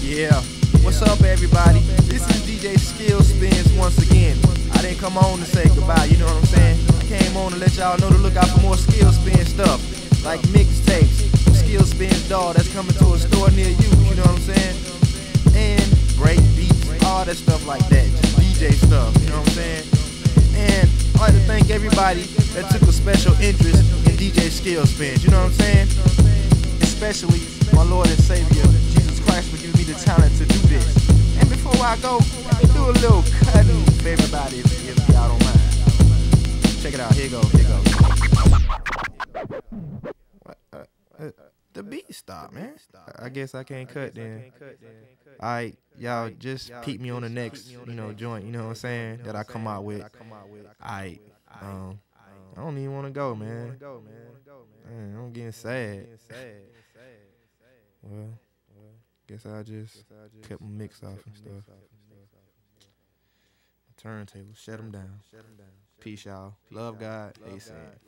Yeah, what's up everybody? This is DJ Skill Spins once again. I didn't come on to say goodbye, you know what I'm saying? I came on to let y'all know to look out for more Skill Spin stuff, like mixtapes, Skill Spins doll that's coming to a store near you know what I'm saying? And break beats, all that stuff like that, just DJ stuff, you know what I'm saying? And I'd like to thank everybody that took a special interest in DJ Skill Spins, you know what I'm saying? Especially my Lord and Savior, Jesus Christ, for giving me the talent to do this. And before I go, let me do a little cutting for everybody if y'all don't mind. Check it out, here goes. The beat stopped, man. I guess I can't cut then. Alright, y'all just peep me on the next, joint, you know what I'm saying, that I come out with. Alright, I don't even want to go, man. Man, I'm getting sad. Well, guess I just cut my mix off and stuff. Turntable, shut them down. Peace, y'all. Love God. ASAP.